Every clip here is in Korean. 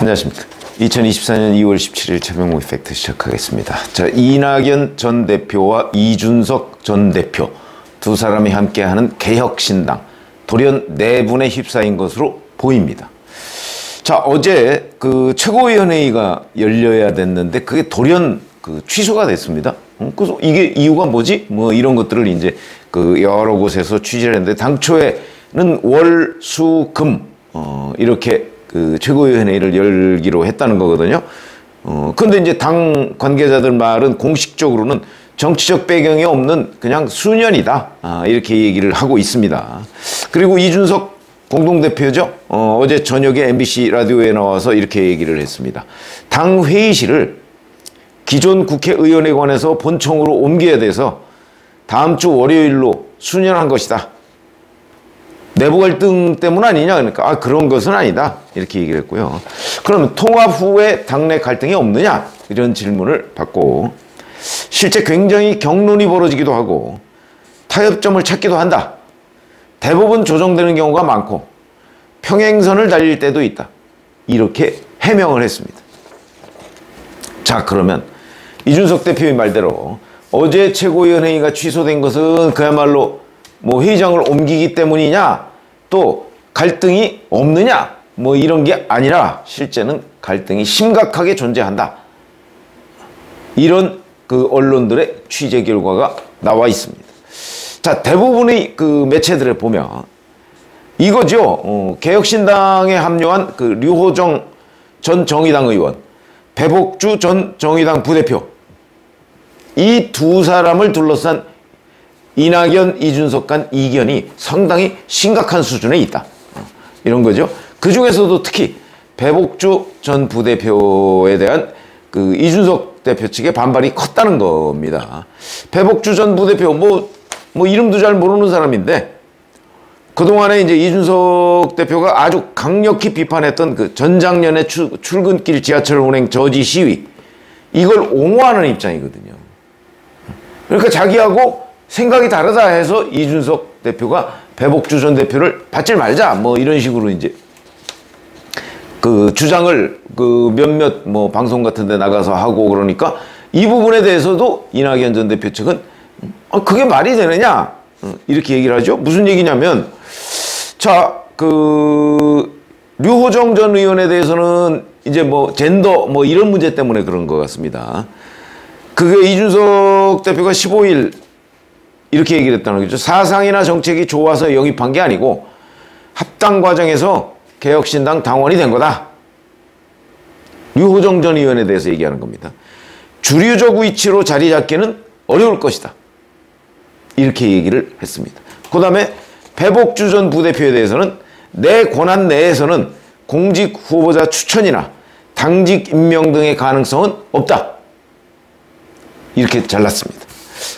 안녕하십니까. 2024년 2월 17일 최병호 이펙트 시작하겠습니다. 자, 이낙연 전 대표와 이준석 전 대표 두 사람이 함께하는 개혁신당 돌연 내분에 휩싸인 것으로 보입니다. 자, 어제 그 최고위원회의가 열려야 됐는데 그게 돌연 취소가 됐습니다. 그래서 이게 이유가 뭐지? 뭐 이런 것들을 이제 여러 곳에서 취재를 했는데 당초에는 월, 수, 금 이렇게 최고위원회의를 열기로 했다는 거거든요. 근데 이제 당 관계자들 말은 공식적으로는 정치적 배경이 없는 그냥 수년이다. 이렇게 얘기를 하고 있습니다. 그리고 이준석 공동대표죠. 어제 저녁에 MBC 라디오에 나와서 이렇게 얘기를 했습니다. 당 회의실을 기존 국회의원회관에서 본청으로 옮겨야 돼서 다음 주 월요일로 수년한 것이다. 내부 갈등 때문 아니냐? 그러니까 그런 것은 아니다. 이렇게 얘기를 했고요. 그럼 통합 후에 당내 갈등이 없느냐? 이런 질문을 받고 실제 굉장히 격론이 벌어지기도 하고 타협점을 찾기도 한다. 대부분 조정되는 경우가 많고 평행선을 달릴 때도 있다. 이렇게 해명을 했습니다. 자, 그러면 이준석 대표의 말대로 어제 최고위원회의가 취소된 것은 그야말로 뭐 회의장을 옮기기 때문이냐, 또 갈등이 없느냐, 뭐 이런 게 아니라 실제는 갈등이 심각하게 존재한다. 이런 언론들의 취재 결과가 나와 있습니다. 자, 대부분의 매체들을 보면 이거죠. 개혁신당에 합류한 류호정 전 정의당 의원, 배복주 전 정의당 부대표, 이 두 사람을 둘러싼 이낙연, 이준석 간 이견이 상당히 심각한 수준에 있다. 이런 거죠. 그 중에서도 특히 배복주 전 부대표에 대한 이준석 대표 측의 반발이 컸다는 겁니다. 배복주 전 부대표, 뭐 이름도 잘 모르는 사람인데, 그동안에 이제 이준석 대표가 아주 강력히 비판했던 전작년에 출근길 지하철 운행 저지 시위, 이걸 옹호하는 입장이거든요. 그러니까 자기하고 생각이 다르다 해서 이준석 대표가 배복주 전 대표를 받지 말자, 뭐 이런 식으로 이제 주장을 몇몇 방송 같은 데 나가서 하고, 그러니까 이 부분에 대해서도 이낙연 전 대표 측은 그게 말이 되느냐, 이렇게 얘기를 하죠. 무슨 얘기냐면, 자, 류호정 전 의원에 대해서는 이제 젠더 이런 문제 때문에 그런 것 같습니다. 그게 이준석 대표가 15일 이렇게 얘기를 했다는 거죠. 사상이나 정책이 좋아서 영입한 게 아니고 합당 과정에서 개혁신당 당원이 된 거다. 류호정 전 의원에 대해서 얘기하는 겁니다. 주류적 위치로 자리 잡기는 어려울 것이다. 이렇게 얘기를 했습니다. 그 다음에 배복주 전 부대표에 대해서는 내 권한 내에서는 공직 후보자 추천이나 당직 임명 등의 가능성은 없다. 이렇게 잘랐습니다.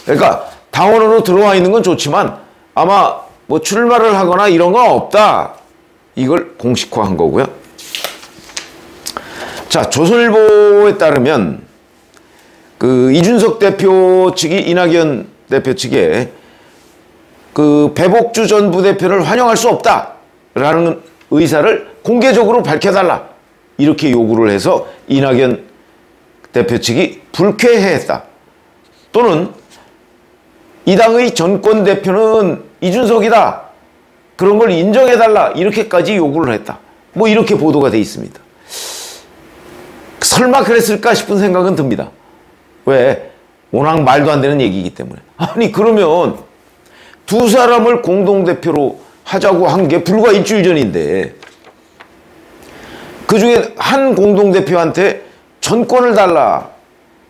그러니까 당원으로 들어와 있는 건 좋지만 아마 출마를 하거나 이런 건 없다. 이걸 공식화한 거고요. 자, 조선일보에 따르면 이준석 대표 측이 이낙연 대표 측에 배복주 전 부대표를 환영할 수 없다라는 의사를 공개적으로 밝혀달라. 이렇게 요구를 해서 이낙연 대표 측이 불쾌해했다. 또는 이 당의 전권 대표는 이준석이다. 그런 걸 인정해달라. 이렇게까지 요구를 했다. 이렇게 보도가 돼 있습니다. 설마 그랬을까 싶은 생각은 듭니다. 왜? 워낙 말도 안 되는 얘기이기 때문에. 아니, 그러면 두 사람을 공동대표로 하자고 한 게 불과 일주일 전인데 그중에 한 공동대표한테 전권을 달라.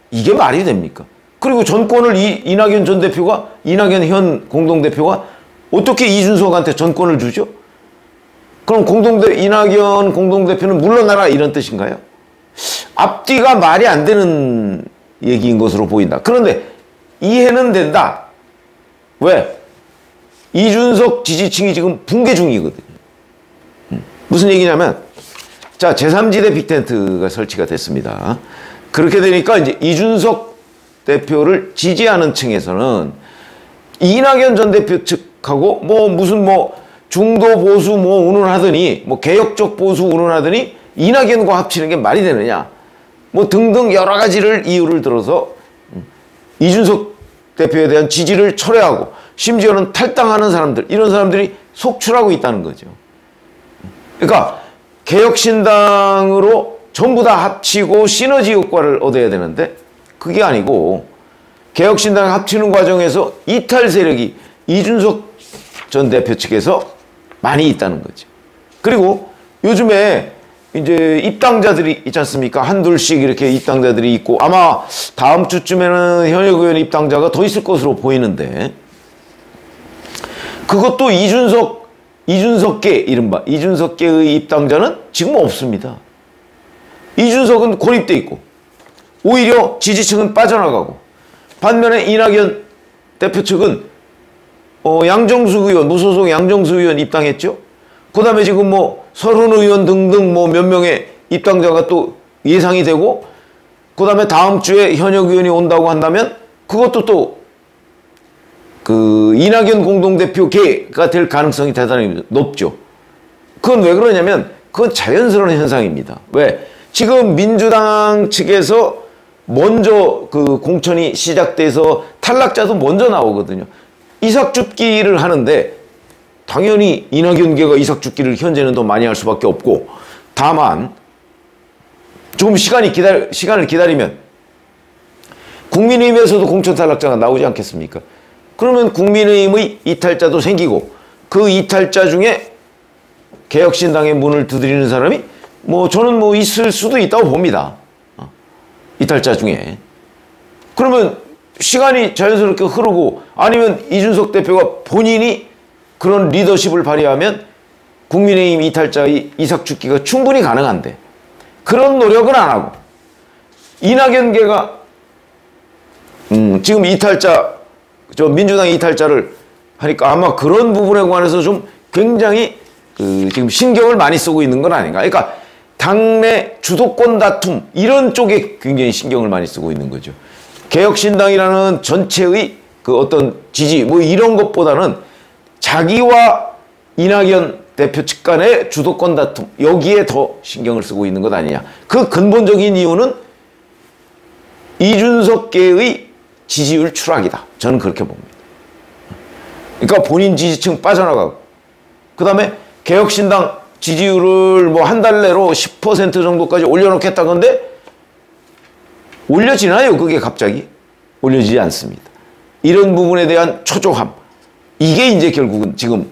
이게 말이 됩니까? 그리고 전권을 이낙연 전 대표가, 이낙연 현 공동대표가 어떻게 이준석한테 전권을 주죠? 그럼 이낙연 공동대표는 물러나라, 이런 뜻인가요? 앞뒤가 말이 안 되는 얘기인 것으로 보인다. 그런데 이해는 된다. 왜? 이준석 지지층이 지금 붕괴 중이거든요. 무슨 얘기냐면, 자, 제3지대 빅텐트가 설치가 됐습니다. 그렇게 되니까 이제 이준석 대표를 지지하는 층에서는 이낙연 전 대표 측하고 무슨 중도 보수 운운하더니 개혁적 보수 운운하더니 이낙연과 합치는 게 말이 되느냐. 뭐 등등 여러 가지를 이유를 들어서 이준석 대표에 대한 지지를 철회하고 심지어는 탈당하는 사람들, 이런 사람들이 속출하고 있다는 거죠. 그러니까 개혁신당으로 전부 다 합치고 시너지 효과를 얻어야 되는데 그게 아니고 개혁신당 합치는 과정에서 이탈 세력이 이준석 전 대표 측에서 많이 있다는 거죠. 그리고 요즘에 이제 입당자들이 있지 않습니까? 한둘씩 이렇게 입당자들이 있고 아마 다음 주쯤에는 현역 의원 입당자가 더 있을 것으로 보이는데 그것도 이준석계 이른바 이준석계의 입당자는 지금 없습니다. 이준석은 고립돼 있고 오히려 지지층은 빠져나가고 반면에 이낙연 대표 측은 양정숙 의원, 무소속 양정숙 의원 입당했죠. 그 다음에 지금 뭐 서른 의원 등등 뭐 몇 명의 입당자가 또 예상이 되고 그 다음에 다음 주에 현역 의원이 온다고 한다면 그것도 또 그 이낙연 공동대표계가 될 가능성이 대단히 높죠. 그건 왜 그러냐면 그건 자연스러운 현상입니다. 왜? 지금 민주당 측에서 먼저 그 공천이 시작돼서 탈락자도 먼저 나오거든요. 이삭줍기를 하는데 당연히 이낙연계가 이삭줍기를 현재는 더 많이 할 수밖에 없고 다만 조금 시간을 기다리면 국민의힘에서도 공천 탈락자가 나오지 않겠습니까? 그러면 국민의힘의 이탈자도 생기고 그 이탈자 중에 개혁신당의 문을 두드리는 사람이 뭐 저는 뭐 있을 수도 있다고 봅니다. 이탈자 중에. 그러면 시간이 자연스럽게 흐르고 아니면 이준석 대표가 본인이 그런 리더십을 발휘하면 국민의힘 이탈자의 이삭줍기가 충분히 가능한데 그런 노력은 안 하고 이낙연계가 지금 이탈자 민주당 이탈자를 하니까 아마 그런 부분에 관해서 좀 굉장히 지금 신경을 많이 쓰고 있는 건 아닌가. 그러니까 당내 주도권 다툼 이런 쪽에 굉장히 신경을 많이 쓰고 있는 거죠. 개혁신당이라는 전체의 그 어떤 지지 뭐 이런 것보다는 자기와 이낙연 대표 측 간의 주도권 다툼 여기에 더 신경을 쓰고 있는 것 아니냐. 그 근본적인 이유는 이준석계의 지지율 추락이다. 저는 그렇게 봅니다. 그러니까 본인 지지층 빠져나가고 그 다음에 개혁신당 지지율을 뭐 한 달 내로 10% 정도까지 올려놓겠다던데 올려지나요? 그게 갑자기? 올려지지 않습니다. 이런 부분에 대한 초조함 이게 이제 결국은 지금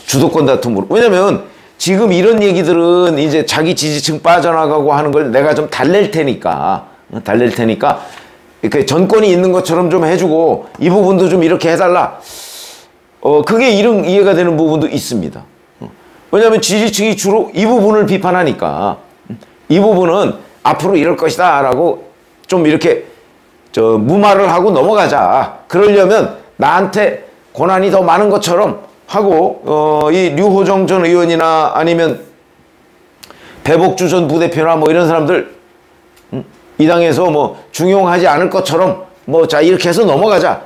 주도권 다툼으로 왜냐면 지금 이런 얘기들은 이제 자기 지지층 빠져나가고 하는 걸 내가 좀 달랠 테니까 이렇게 전권이 있는 것처럼 좀 해주고 이 부분도 좀 이렇게 해달라. 그게 이해가 되는 부분도 있습니다. 왜냐하면 지지층이 주로 이 부분을 비판하니까 이 부분은 앞으로 이럴 것이다 라고 좀 이렇게 무마를 하고 넘어가자. 그러려면 나한테 권한이 더 많은 것처럼 하고 이 류호정 전 의원이나 아니면 배복주 전 부대표나 뭐 이런 사람들 이 당에서 뭐 중용하지 않을 것처럼 뭐 자 이렇게 해서 넘어가자.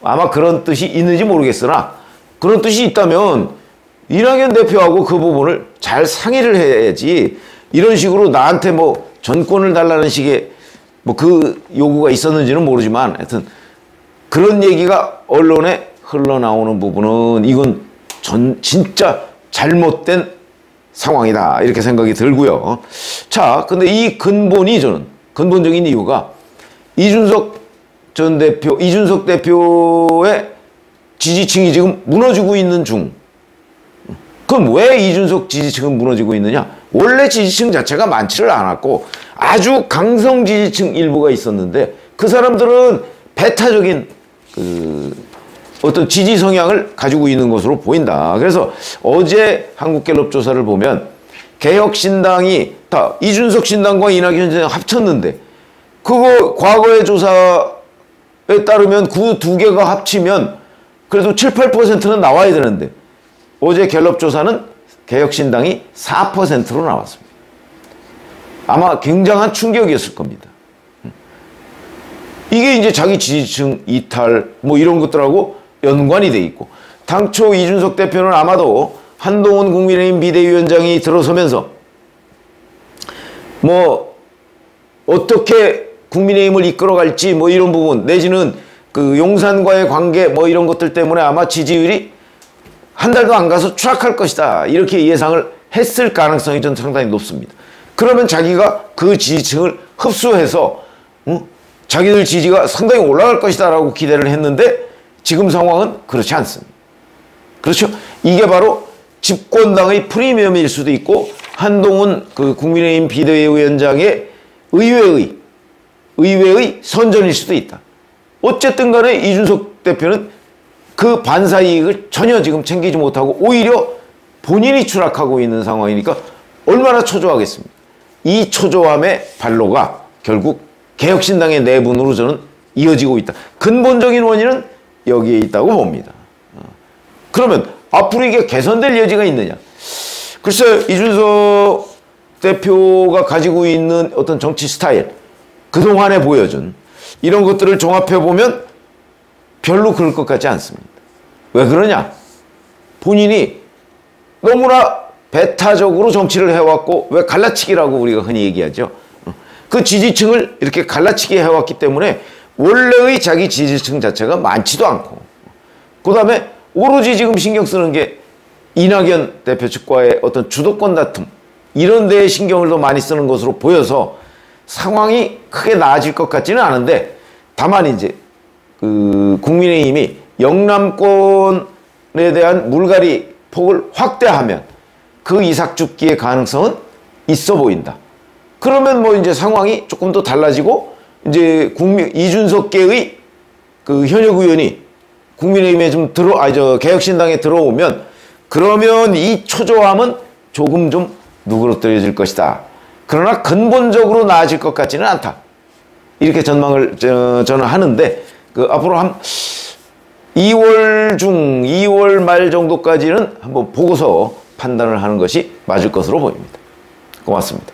아마 그런 뜻이 있는지 모르겠으나 그런 뜻이 있다면 이낙연 대표하고 그 부분을 잘 상의를 해야지 이런 식으로 나한테 뭐 전권을 달라는 식의 뭐 그 요구가 있었는지는 모르지만 하여튼 그런 얘기가 언론에 흘러나오는 부분은 이건 진짜 잘못된 상황이다 이렇게 생각이 들고요. 자, 근데 이 근본적인 이유가 이준석 대표의 지지층이 지금 무너지고 있는 중. 그럼 왜 이준석 지지층은 무너지고 있느냐? 원래 지지층 자체가 많지를 않았고 아주 강성 지지층 일부가 있었는데 그 사람들은 배타적인 어떤 지지 성향을 가지고 있는 것으로 보인다. 그래서 어제 한국갤럽 조사를 보면 개혁신당이 다 이준석 신당과 이낙연 신당 합쳤는데 그거 과거의 조사에 따르면 그 두 개가 합치면 그래도 7, 8%는 나와야 되는데 어제 갤럽 조사는 개혁신당이 4%로 나왔습니다. 아마 굉장한 충격이었을 겁니다. 이게 이제 자기 지지층 이탈 뭐 이런 것들하고 연관이 돼 있고 당초 이준석 대표는 아마도 한동훈 국민의힘 비대위원장이 들어서면서 뭐 어떻게 국민의힘을 이끌어갈지 뭐 이런 부분 내지는 그 용산과의 관계 뭐 이런 것들 때문에 아마 지지율이 한 달도 안 가서 추락할 것이다 이렇게 예상을 했을 가능성이 좀 상당히 높습니다. 그러면 자기가 그 지지층을 흡수해서 자기들 지지가 상당히 올라갈 것이다 라고 기대를 했는데 지금 상황은 그렇지 않습니다. 그렇죠? 이게 바로 집권당의 프리미엄일 수도 있고 한동훈 그 국민의힘 비대위원장의 의회의 선전일 수도 있다. 어쨌든 간에 이준석 대표는 그 반사이익을 전혀 지금 챙기지 못하고 오히려 본인이 추락하고 있는 상황이니까 얼마나 초조하겠습니까? 이 초조함의 발로가 결국 개혁신당의 내분으로 저는 이어지고 있다. 근본적인 원인은 여기에 있다고 봅니다. 그러면 앞으로 이게 개선될 여지가 있느냐? 글쎄 이준석 대표가 가지고 있는 어떤 정치 스타일, 그동안에 보여준 이런 것들을 종합해보면 별로 그럴 것 같지 않습니다. 왜 그러냐? 본인이 너무나 배타적으로 정치를 해왔고, 왜 갈라치기라고 우리가 흔히 얘기하죠. 그 지지층을 이렇게 갈라치기 해왔기 때문에 원래의 자기 지지층 자체가 많지도 않고, 그 다음에 오로지 지금 신경 쓰는 게 이낙연 대표 측과의 어떤 주도권 다툼 이런 데에 신경을 더 많이 쓰는 것으로 보여서 상황이 크게 나아질 것 같지는 않은데, 다만 이제 그 국민의힘이 영남권에 대한 물갈이 폭을 확대하면 그 이삭죽기의 가능성은 있어 보인다. 그러면 뭐 이제 상황이 조금 더 달라지고 이제 이준석계의 그 현역 의원이 국민의힘에 좀 개혁신당에 들어오면 그러면 이 초조함은 조금 좀 누그러뜨려질 것이다. 그러나 근본적으로 나아질 것 같지는 않다. 이렇게 전망을 저는 하는데 그 앞으로 한 2월 중 2월 말 정도까지는 한번 보고서 판단을 하는 것이 맞을 것으로 보입니다. 고맙습니다.